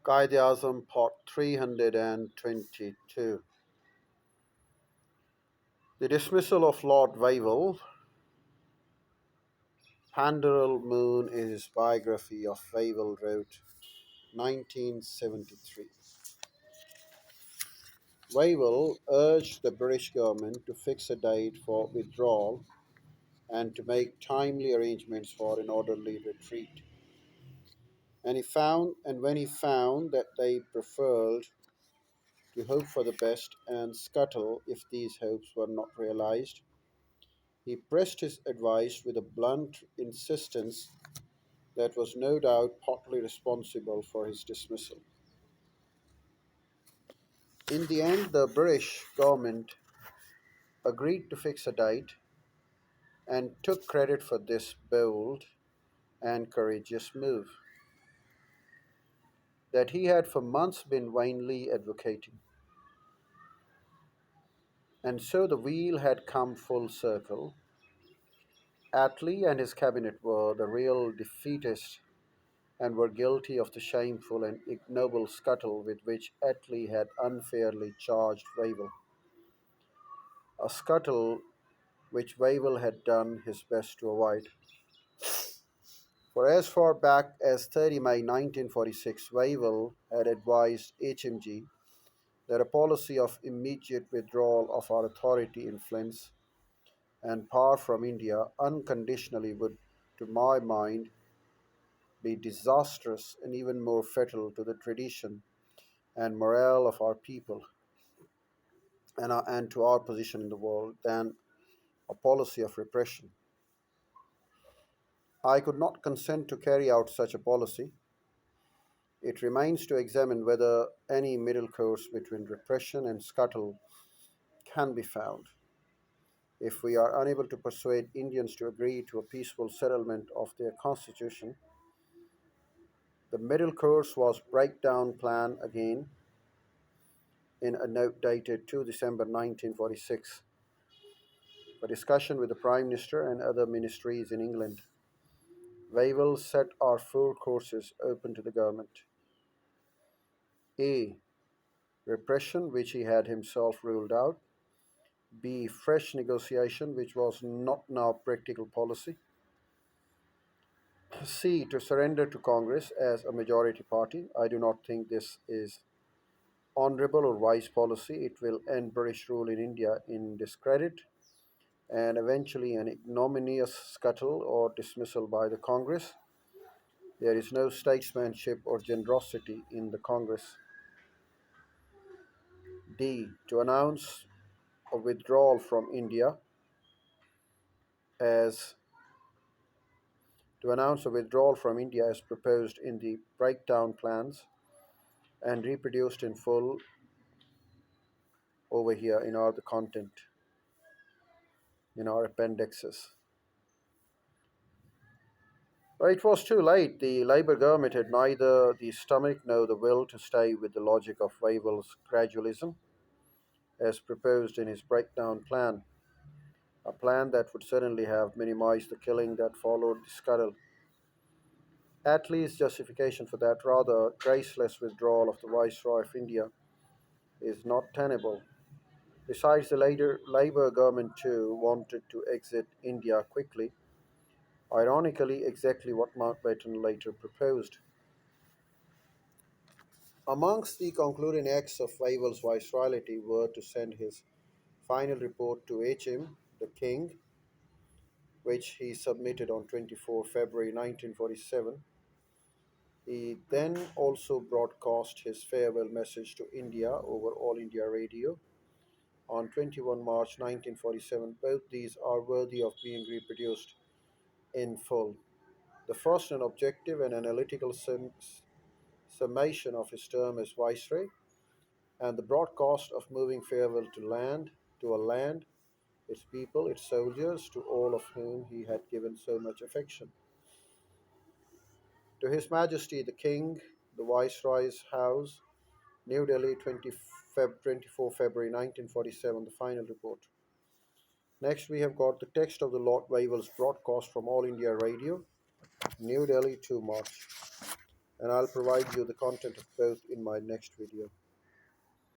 Quaid Azam Part 322. The dismissal of Lord Wavell. Panderal Moon in his biography of Wavell wrote 1973. Wavell urged the British government to fix a date for withdrawal and to make timely arrangements for an orderly retreat. And when he found that they preferred to hope for the best and scuttle if these hopes were not realized, he pressed his advice with a blunt insistence that was no doubt partly responsible for his dismissal. In the end, the British government agreed to fix a date and took credit for this bold and courageous move that he had for months been vainly advocating. And so the wheel had come full circle. Attlee and his cabinet were the real defeatists and were guilty of the shameful and ignoble scuttle with which Attlee had unfairly charged Wavell, a scuttle which Wavell had done his best to avoid. For as far back as 30 May 1946, Wavell had advised HMG that a policy of immediate withdrawal of our authority, influence, and power from India unconditionally would, to my mind, be disastrous and even more fatal to the tradition and morale of our people and to our position in the world than a policy of repression. I could not consent to carry out such a policy. It remains to examine whether any middle course between repression and scuttle can be found. If we are unable to persuade Indians to agree to a peaceful settlement of their constitution, the middle course was breakdown plan again in a note dated 2 December 1946 for discussion with the Prime Minister and other ministries in England. Wavell set our four courses open to the government. A. Repression, which he had himself ruled out. B. Fresh negotiation, which was not now practical policy. C. To surrender to Congress as a majority party. I do not think this is honorable or wise policy. It will end British rule in India in discredit and eventually an ignominious scuttle or dismissal by the Congress. There is no statesmanship or generosity in the Congress. D. To announce a withdrawal from India as as proposed in the breakdown plans and reproduced in full over here in our the content in our appendixes. But it was too late. The Labour government had neither the stomach nor the will to stay with the logic of Wavell's gradualism as proposed in his breakdown plan, a plan that would certainly have minimized the killing that followed the scuttle. Attlee's justification for that rather graceless withdrawal of the Viceroy of India is not tenable. Besides, the later Labour government too wanted to exit India quickly, ironically, exactly what Mountbatten later proposed. Amongst the concluding acts of Wavell's viceroyalty were to send his final report to H.M., the King, which he submitted on 24 February 1947. He then also broadcast his farewell message to India over All India Radio on 21 March 1947. Both these are worthy of being reproduced in full. The first, an objective and analytical summation of his term as Viceroy, and the broadcast of moving farewell to a land, its people, its soldiers, to all of whom he had given so much affection. To His Majesty the King, the Viceroy's House, New Delhi, 24 February 1947, the final report. Next, we have got the text of the Lord Wavell's broadcast from All India Radio, New Delhi, 2 March. and I'll provide you the content of both in my next video.